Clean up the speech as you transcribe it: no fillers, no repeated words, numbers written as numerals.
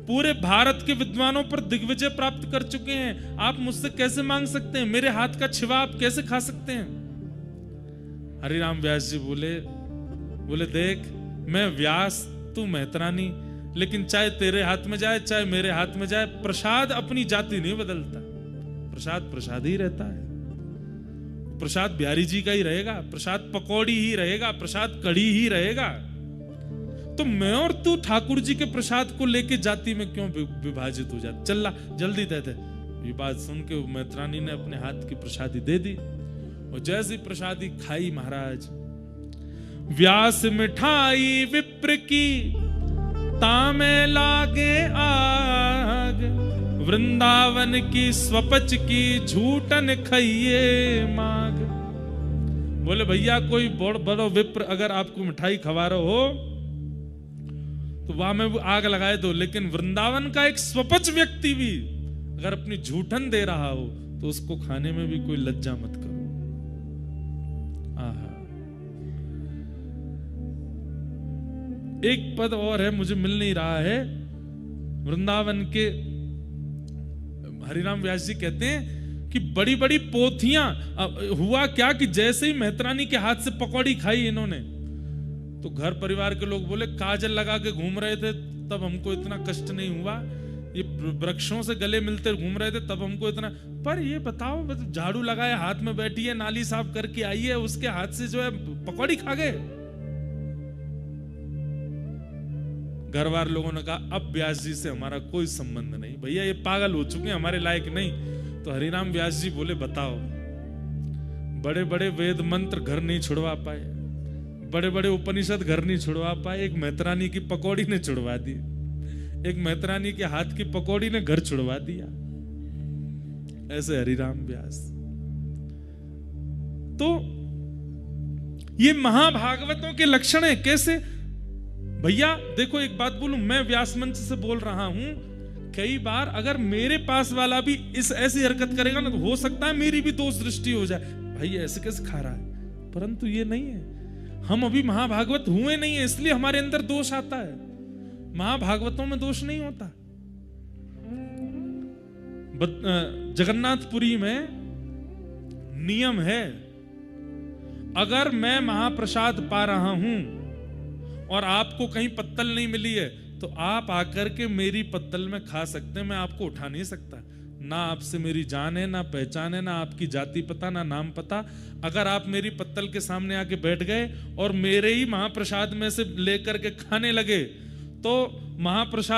पूरे भारत के विद्वानों पर दिग्विजय प्राप्त कर चुके हैं, आप मुझसे कैसे मांग सकते हैं? मेरे हाथ का छिवा आप कैसे खा सकते हैं? हरिराम व्यास जी बोले देख, मैं व्यास, तू मेहतरानी, लेकिन चाहे तेरे हाथ में जाए चाहे मेरे हाथ में जाए, प्रसाद अपनी जाति नहीं बदलता। प्रसाद प्रसाद ही रहता है। प्रसाद बिहारी जी का ही रहेगा, प्रसाद पकौड़ी ही रहेगा, प्रसाद कढ़ी ही रहेगा। तो मैं और तू ठाकुर जी के प्रसाद को लेके जाति में क्यों विभाजित हो जाते? चल जल्दी दे दे। ये बात सुन के मैत्रानी ने अपने हाथ की प्रसादी दे दी, और जैसी प्रसादी खाई महाराज, व्यास मिठाई विप्र की तामे लागे आग, वृंदावन की स्वपच की झूठन खाइए माग। बोले भैया कोई बड़ो विप्र अगर आपको मिठाई खवा रहा हो तो वहां में आग लगाए दो, लेकिन वृंदावन का एक स्वपच व्यक्ति भी अगर अपनी झूठन दे रहा हो तो उसको खाने में भी कोई लज्जा मत करो। आहा, एक पद और है, मुझे मिल नहीं रहा है। वृंदावन के हरिराम व्यास जी कहते हैं कि बड़ी बड़ी पोथियां, हुआ क्या कि जैसे ही मेहतरानी के हाथ से पकौड़ी खाई इन्होंने, तो घर परिवार के लोग बोले काजल लगा के घूम रहे थे तब हमको इतना कष्ट नहीं हुआ, ये वृक्षों से गले मिलते घूम रहे थे तब हमको इतना। पर ये बताओ, झाड़ू लगाए हाथ में बैठी है, नाली साफ करके आई है, उसके हाथ से जो है पकौड़ी खा गए। घरवार लोगों ने कहा अब व्यास जी से हमारा कोई संबंध नहीं, भैया ये पागल हो चुके हैं, हमारे लायक नहीं। तो हरिराम व्यास जी बोले बताओ, बड़े बड़े वेद मंत्र घर नहीं छुड़वा पाए, बड़े बड़े उपनिषद घर नहीं छुड़वा पाए, एक मेहतरानी की पकौड़ी ने छुड़वा दी, एक मेहतरानी के हाथ की पकौड़ी ने घर छुड़वा दिया। ऐसे हरिराम व्यास। तो ये महाभागवतों के लक्षण है। कैसे भैया देखो, एक बात बोलूं, मैं व्यास मंच से बोल रहा हूं, कई बार अगर मेरे पास वाला भी इस ऐसी हरकत करेगा ना, तो हो सकता है मेरी भी दोष दृष्टि हो जाए, भाई ऐसे कैसे खा रहा है। परंतु ये नहीं है, हम अभी महाभागवत हुए नहीं है, इसलिए हमारे अंदर दोष आता है। महाभागवतों में दोष नहीं होता। जगन्नाथपुरी में नियम है, अगर मैं महाप्रसाद पा रहा हूं और आपको कहीं पत्तल नहीं मिली है तो आप आकर के मेरी पत्तल में खा सकते हैं, मैं आपको उठा नहीं सकता। ना आपसे मेरी जान है, ना पहचान है, ना आपकी जाति पता, ना नाम पता। अगर आप मेरी पत्तल के सामने आके बैठ गए और मेरे ही महाप्रसाद में से लेकर के खाने लगे तो महाप्रसाद